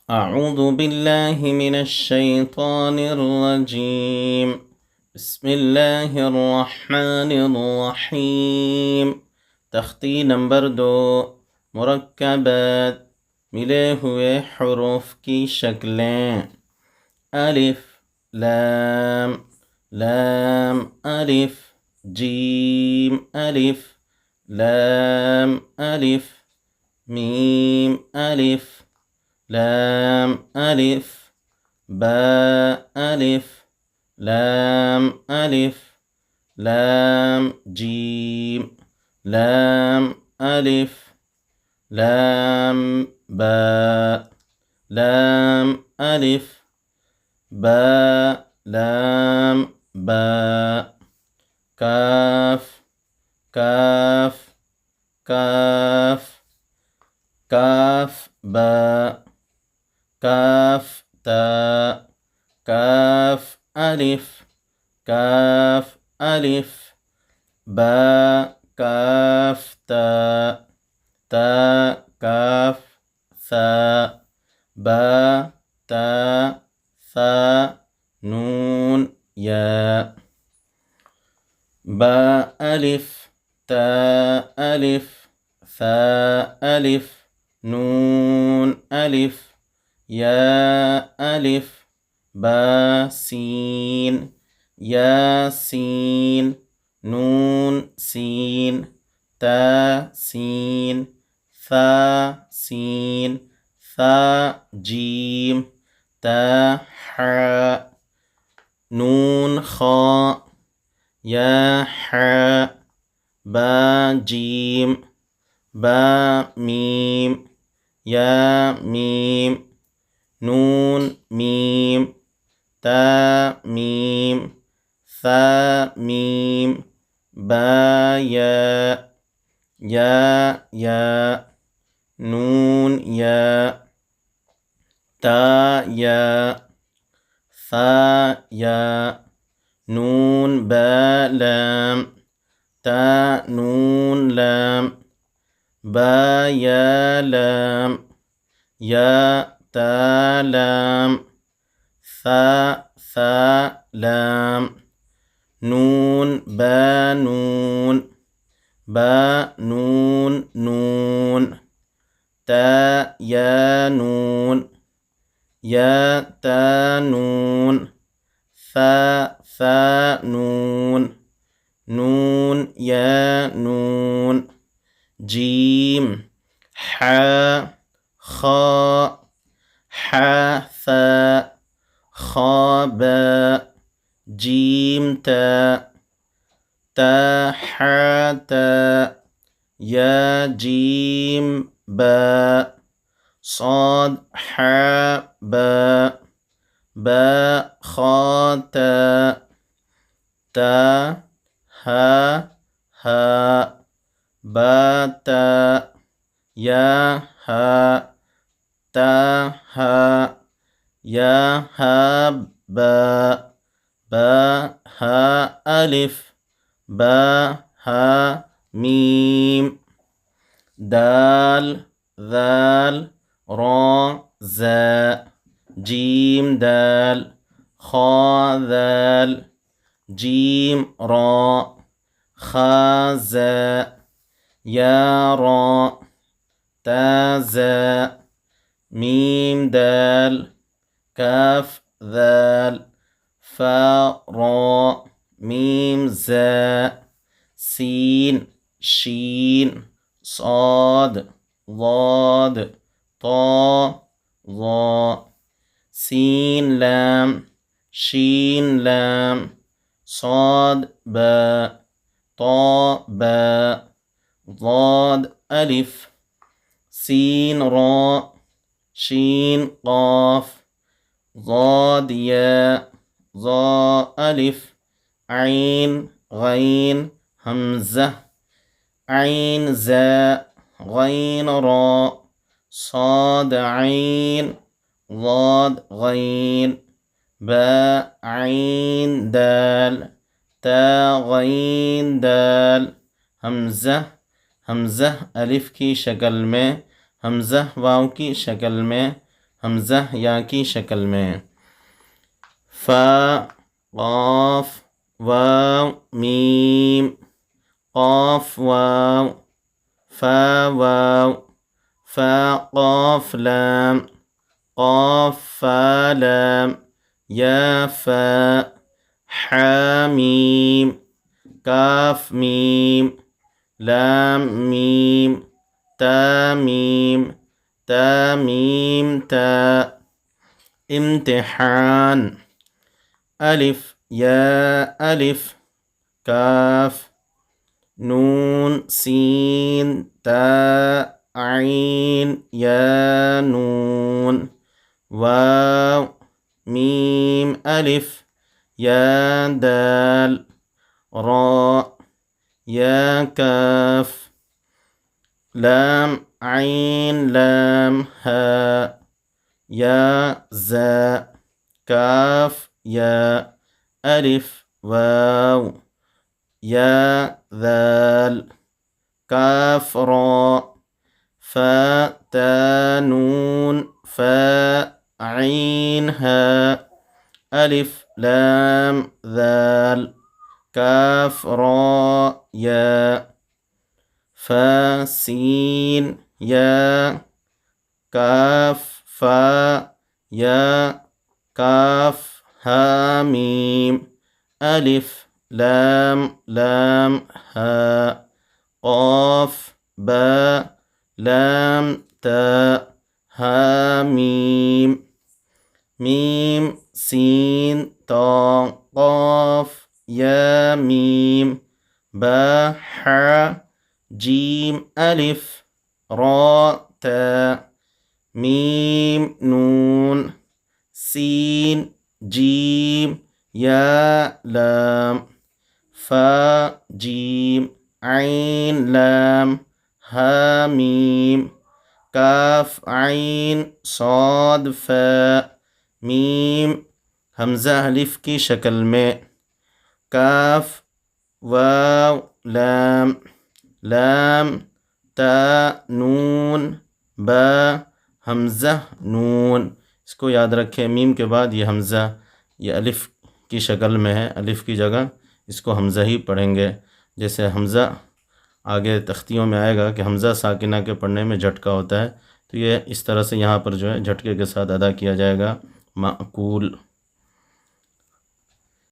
أعوذ بالله من الشيطان الرجيم. بسم الله الرحمن الرحيم. تختی نمبر 2، مرکبات ملے ہوئے حروف کی شکلیں: الف لام لام الف جیم الف لام الف میم الف لام ألف باء ألف لام ألف لام جيم لام ألف لام باء لام ألف باء لام باء كاف كاف كاف كاف باء كاف تاء كاف ألف كاف ألف باء كاف تاء تاء كاف ثاء باء تاء ثاء نون ياء باء ألف تاء ألف ثاء ألف نون ألف يا ألف با سين يا سين نون سين تا سين ثا سين ثا جيم تا حاء نون خاء يا حاء با جيم با ميم يا ميم نون ميم تا ميم ثا ميم با يا يا يا نون يا تا يا ثا يا نون با لام تا نون لام با يا لام يا تا لام ثا ثا لام نون با نون با نون نون تا يا نون يا تا نون ثا ثا نون نون يا نون جيم حاء خاء حا ثاء خا باء جيم تاء تا حا تاء يا جيم باء صاد حا باء باء خا تاء تا ها هاء با تاء يا ها تا ها يا ها باء با ها ألف با ها ميم دال ذال را زاء جيم دال خا ذال جيم را خا زاء يا را تا زاء ميم دال كاف ذال فا را ميم زاء سين شين صاد ضاد طا ظا سين لام شين لام صاد باء طا باء ضاد ألف سين راء شين قاف ضاد ياء ظا ألف عين غين همزة عين زاء غين راء صاد عين ضاد غين باء عين دال تا غين دال हमज़ा हमज़ा अलिफ की शक्ल में, हमज़ा वाव की शक्ल में, हमज़ा या की शक्ल में। फ़ा क़ाफ़ वाव मीम क़ाफ़ वाव फ़ा वाव फ़ा क़ाफ़ लाम क़ाफ़ फ़ा लाम या फ़ा हा मीम काफ मीम लाम मीम ता मीम ता मीम ता। इम्तिहान अलिफ या अलिफ काफ नून सीन ता आइन या नून वाव मीम अलिफ या दाल रा या काफ लाम आइन लाम हा या ज़ा काफ या अलिफ वाव या दाल काफ रा फ़ा ता नून फ़ा आइन हा अलिफ लाम दाल काफ रा या फ़ा सीन या काफ फ़ा या काफ हा मीम अलिफ लाम लाम हा क़ाफ़ बा लाम ता हा मीम मीम सीन ता क़ाफ़ या मीम बा हा जीम अलिफ रा ता मीम नून सीन जीम या लाम फ़ा जीम आइन लाम हा मीम काफ आइन साद फ़ा मीम हमज़ा अलिफ की शक्ल में। काफ वाव लाम लाम ता नून बा हमज़ा नून। इसको याद रखें, मीम के बाद ये हमज़ा ये अलिफ की शक्ल में है, अलिफ की जगह इसको हमज़ा ही पढ़ेंगे। जैसे हमज़ा आगे तख्तियों में आएगा कि हमज़ा साकिना के पढ़ने में झटका होता है, तो ये इस तरह से यहाँ पर जो है झटके के साथ अदा किया जाएगा। माकूल।